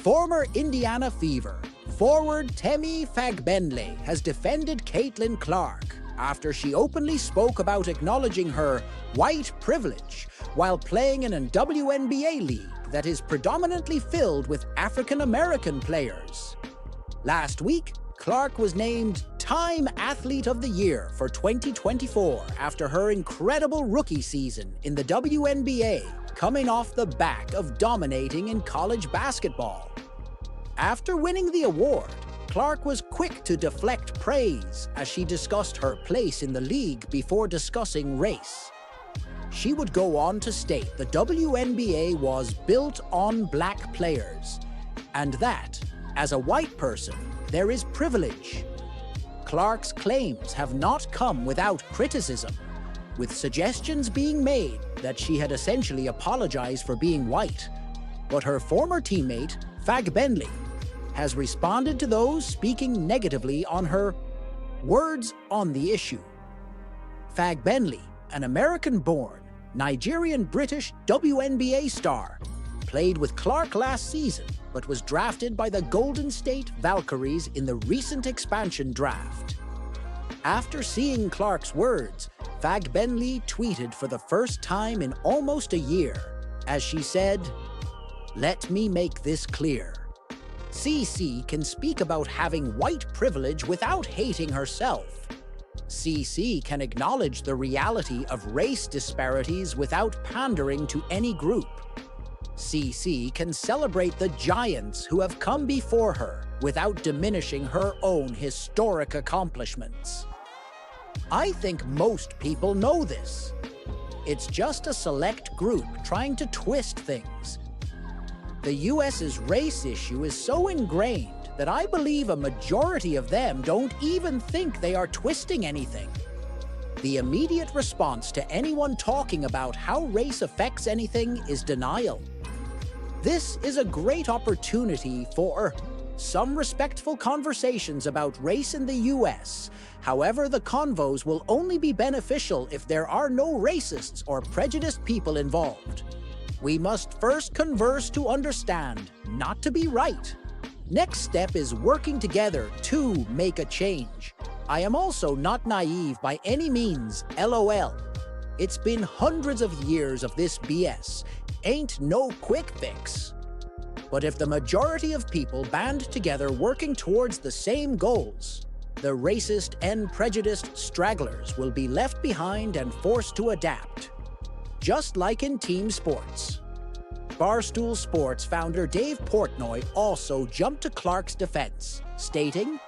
Former Indiana Fever forward Temi Fagbenle has defended Caitlin Clark after she openly spoke about acknowledging her white privilege while playing in a WNBA league that is predominantly filled with African American players. Last week, Clark was named Time Athlete of the Year for 2024 after her incredible rookie season in the WNBA, coming off the back of dominating in college basketball. After winning the award, Clark was quick to deflect praise as she discussed her place in the league before discussing race. She would go on to state the WNBA was built on black players, and that, as a white person, there is privilege. Clark's claims have not come without criticism, with suggestions being made that she had essentially apologized for being white. But her former teammate, Fagbenle, has responded to those speaking negatively on her words on the issue. Fagbenle, an American-born, Nigerian-British WNBA star, played with Clark last season but was drafted by the Golden State Valkyries in the recent expansion draft. After seeing Clark's words, Fagbenle tweeted for the first time in almost a year, as she said, "Let me make this clear. CC can speak about having white privilege without hating herself. CC can acknowledge the reality of race disparities without pandering to any group. CC can celebrate the giants who have come before her without diminishing her own historic accomplishments." I think most people know this. It's just a select group trying to twist things. The US's race issue is so ingrained that I believe a majority of them don't even think they are twisting anything. The immediate response to anyone talking about how race affects anything is denial. This is a great opportunity for some respectful conversations about race in the US. However, the convos will only be beneficial if there are no racists or prejudiced people involved. We must first converse to understand, not to be right. Next step is working together to make a change. I am also not naive by any means, LOL. It's been hundreds of years of this BS. Ain't no quick fix. But if the majority of people band together working towards the same goals, the racist and prejudiced stragglers will be left behind and forced to adapt. Just like in team sports. Barstool Sports founder Dave Portnoy also jumped to Clark's defense, stating,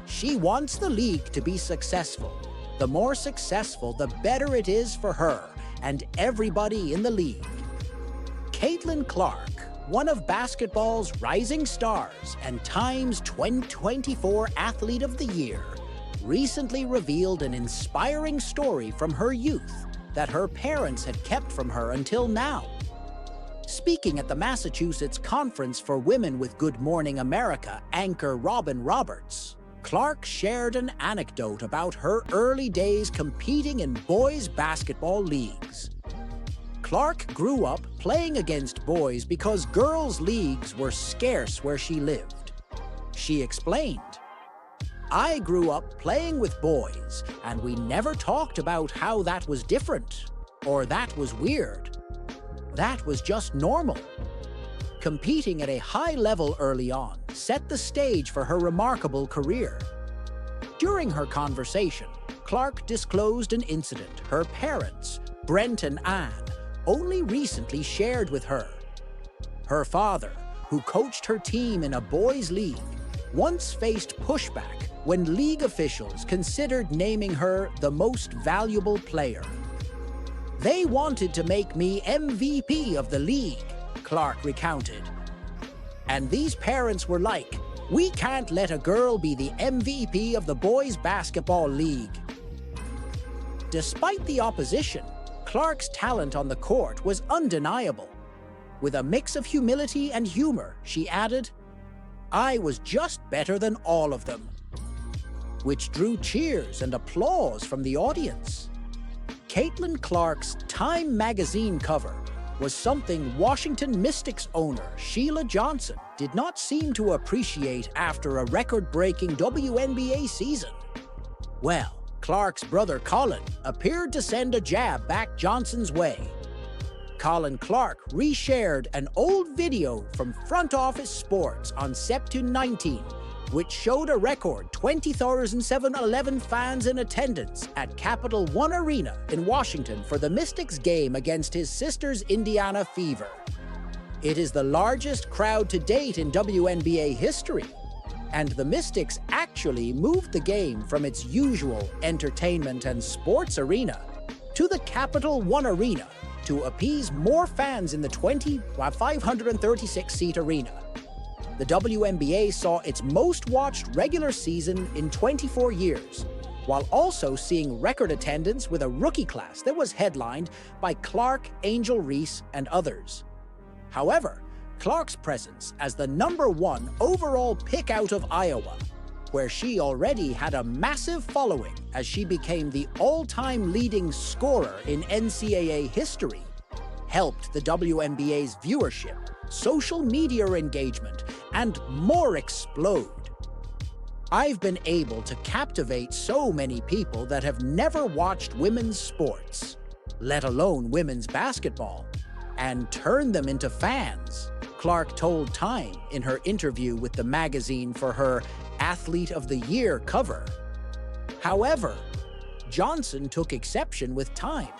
"She wants the league to be successful. The more successful, the better it is for her and everybody in the league." Caitlin Clark, one of basketball's rising stars and Time's 2024 Athlete of the Year, recently revealed an inspiring story from her youth that her parents had kept from her until now. Speaking at the Massachusetts Conference for Women with Good Morning America anchor Robin Roberts, Clark shared an anecdote about her early days competing in boys' basketball leagues. Clark grew up playing against boys because girls' leagues were scarce where she lived. She explained, "I grew up playing with boys, and we never talked about how that was different, or that was weird. That was just normal." Competing at a high level early on set the stage for her remarkable career. During her conversation, Clark disclosed an incident her parents, Brent and Anne, only recently shared with her. Her father, who coached her team in a boys' league, once faced pushback when league officials considered naming her the most valuable player. "They wanted to make me MVP of the league," Clark recounted. "And these parents were like, 'We can't let a girl be the MVP of the boys' basketball league.'" Despite the opposition, Clark's talent on the court was undeniable. With a mix of humility and humor, she added, "I was just better than all of them," which drew cheers and applause from the audience. Caitlin Clark's Time magazine cover was something Washington Mystics owner Sheila Johnson did not seem to appreciate after a record-breaking WNBA season. Well, Clark's brother Colin appeared to send a jab back Johnson's way. Colin Clark reshared an old video from Front Office Sports on September 19, which showed a record 20,711 fans in attendance at Capital One Arena in Washington for the Mystics game against his sister's Indiana Fever. It is the largest crowd to date in WNBA history, and the Mystics actually moved the game from its usual entertainment and sports arena to the Capital One Arena to appease more fans in the 536-seat arena. The WNBA saw its most-watched regular season in 24 years, while also seeing record attendance with a rookie class that was headlined by Clark, Angel Reese, and others. However, Clark's presence as the #1 overall pick out of Iowa, where she already had a massive following as she became the all-time leading scorer in NCAA history, helped the WNBA's viewership, social media engagement, and more explode. I've been able to captivate so many people that have never watched women's sports, let alone women's basketball, and turn them into fans, Clark told Time in her interview with the magazine for her Athlete of the Year cover. However, Johnson took exception with Time,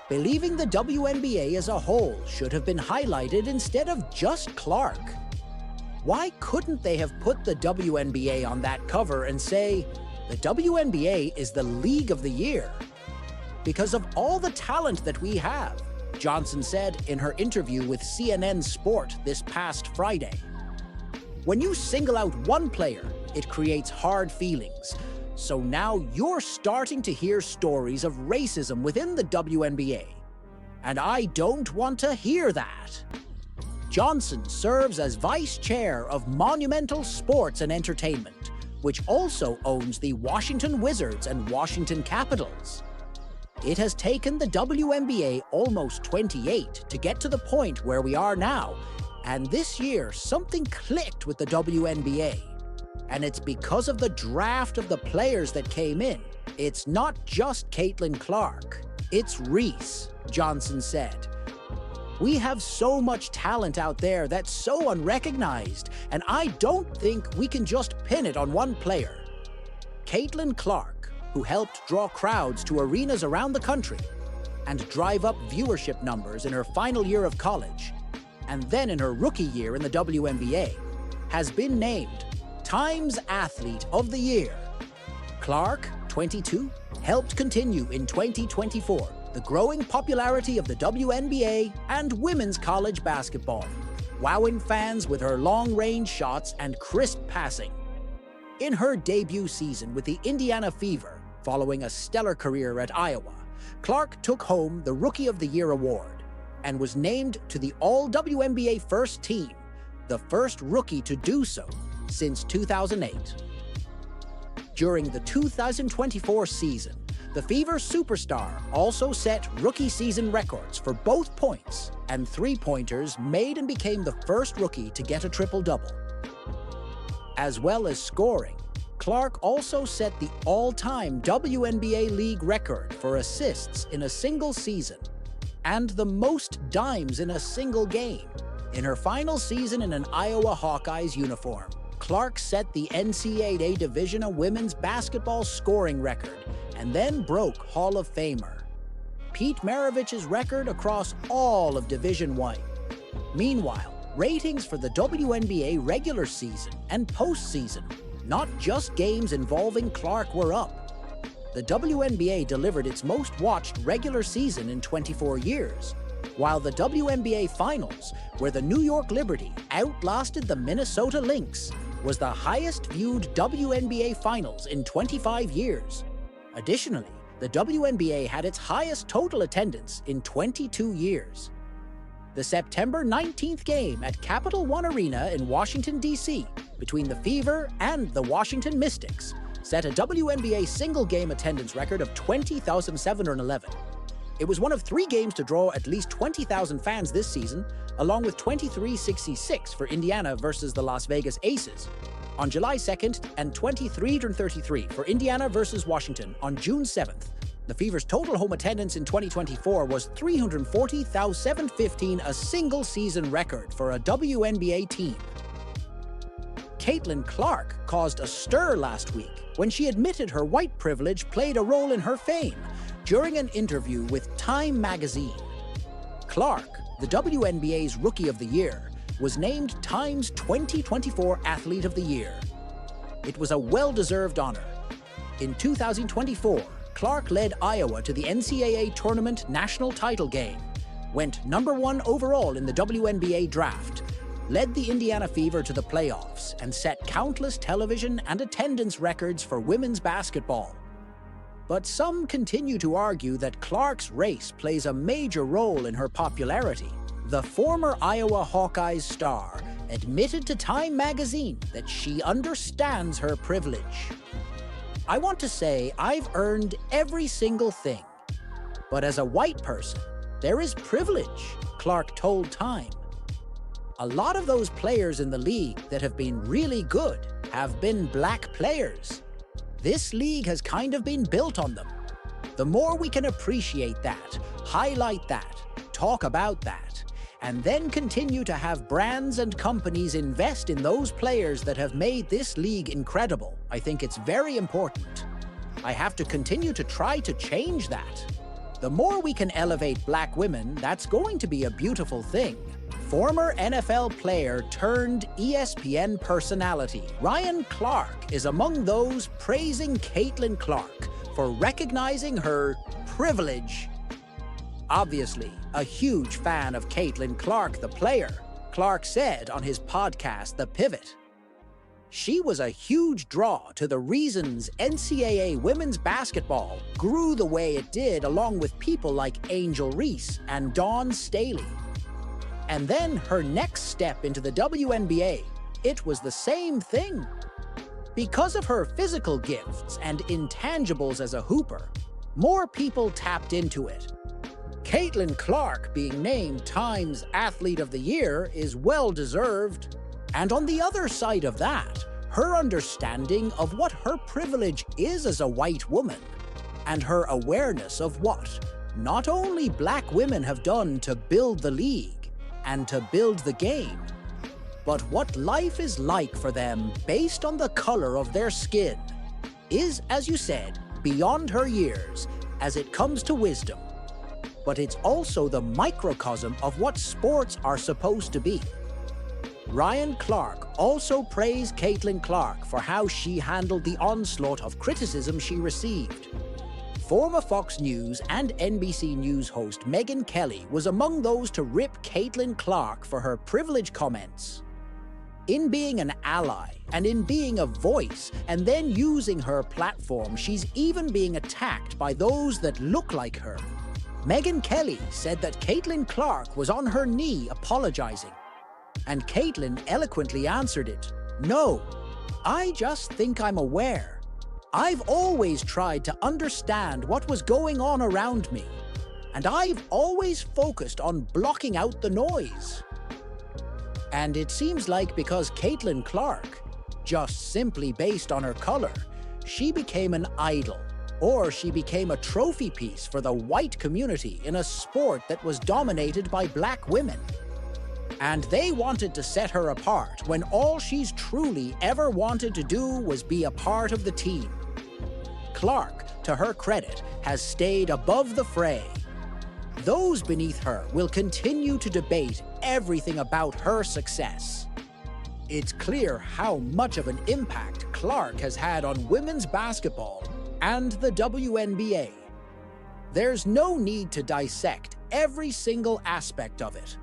believing the WNBA as a whole should have been highlighted instead of just Clark. Why couldn't they have put the WNBA on that cover and say, the WNBA is the League of the Year? Because of all the talent that we have, Johnson said in her interview with CNN Sport this past Friday. When you single out one player, it creates hard feelings. So now you're starting to hear stories of racism within the WNBA. And I don't want to hear that. Johnson serves as vice chair of Monumental Sports and Entertainment, which also owns the Washington Wizards and Washington Capitals. It has taken the WNBA almost 28 to get to the point where we are now, and this year something clicked with the WNBA. And it's because of the draft of the players that came in. It's not just Caitlin Clark, it's Reese, Johnson said. We have so much talent out there that's so unrecognized, and I don't think we can just pin it on one player. Caitlin Clark, who helped draw crowds to arenas around the country and drive up viewership numbers in her final year of college, and then in her rookie year in the WNBA, has been named Time's Athlete of the Year. Clark, 22, helped continue in 2024 the growing popularity of the WNBA and women's college basketball, wowing fans with her long-range shots and crisp passing. In her debut season with the Indiana Fever, following a stellar career at Iowa, Clark took home the Rookie of the Year award and was named to the All-WNBA First Team, the first rookie to do so since 2008. During the 2024 season, the Fever superstar also set rookie season records for both points and three-pointers made and became the first rookie to get a triple-double. As well as scoring, Clark also set the all-time WNBA league record for assists in a single season and the most dimes in a single game. In her final season in an Iowa Hawkeyes uniform, Clark set the NCAA Division of Women's Basketball scoring record and then broke Hall of Famer Pete Maravich's record across all of Division I. Meanwhile, ratings for the WNBA regular season and postseason, not just games involving Clark, were up. The WNBA delivered its most-watched regular season in 24 years, while the WNBA Finals, where the New York Liberty outlasted the Minnesota Lynx, was the highest-viewed WNBA Finals in 25 years. Additionally, the WNBA had its highest total attendance in 22 years. The September 19th game at Capital One Arena in Washington, D.C., between the Fever and the Washington Mystics, set a WNBA single-game attendance record of 20,711. It was one of 3 games to draw at least 20,000 fans this season, along with 23-66 for Indiana versus the Las Vegas Aces on July 2nd and 23-33 for Indiana versus Washington on June 7th. The Fever's total home attendance in 2024 was 340,715, a single-season record for a WNBA team. Caitlin Clark caused a stir last week when she admitted her white privilege played a role in her fame during an interview with Time magazine. Clark, the WNBA's Rookie of the Year, was named Time's 2024 Athlete of the Year. It was a well-deserved honor. In 2024, Clark led Iowa to the NCAA Tournament National Title game, went #1 overall in the WNBA draft, led the Indiana Fever to the playoffs, and set countless television and attendance records for women's basketball. But some continue to argue that Clark's race plays a major role in her popularity. The former Iowa Hawkeyes star admitted to Time magazine that she understands her privilege. "I want to say I've earned every single thing. But as a white person, there is privilege," Clark told Time. "A lot of those players in the league that have been really good have been black players. This league has kind of been built on them. The more we can appreciate that, highlight that, talk about that, and then continue to have brands and companies invest in those players that have made this league incredible, I think it's very important. I have to continue to try to change that. The more we can elevate black women, that's going to be a beautiful thing." Former NFL player turned ESPN personality Ryan Clark is among those praising Caitlin Clark for recognizing her privilege. Obviously, a huge fan of Caitlin Clark, the player, Clark said on his podcast, The Pivot. "She was a huge draw to the reasons NCAA women's basketball grew the way it did, along with people like Angel Reese and Dawn Staley. And then her next step into the WNBA, it was the same thing. Because of her physical gifts and intangibles as a hooper, more people tapped into it. Caitlin Clark being named Time's Athlete of the Year is well-deserved. And on the other side of that, her understanding of what her privilege is as a white woman, and her awareness of what not only black women have done to build the league and to build the game, but what life is like for them based on the color of their skin, is, as you said, beyond her years as it comes to wisdom. But it's also the microcosm of what sports are supposed to be." Ryan Clark also praised Caitlin Clark for how she handled the onslaught of criticism she received. Former Fox News and NBC News host Megyn Kelly was among those to rip Caitlin Clark for her privilege comments. In being an ally and in being a voice and then using her platform, she's even being attacked by those that look like her. Megyn Kelly said that Caitlin Clark was on her knee apologizing. And Caitlin eloquently answered it, "No, I just think I'm aware. I've always tried to understand what was going on around me, and I've always focused on blocking out the noise." And it seems like because Caitlin Clark, just simply based on her color, she became an idol, or she became a trophy piece for the white community in a sport that was dominated by black women. And they wanted to set her apart when all she's truly ever wanted to do was be a part of the team. Clark, to her credit, has stayed above the fray. Those beneath her will continue to debate everything about her success. It's clear how much of an impact Clark has had on women's basketball and the WNBA. There's no need to dissect every single aspect of it.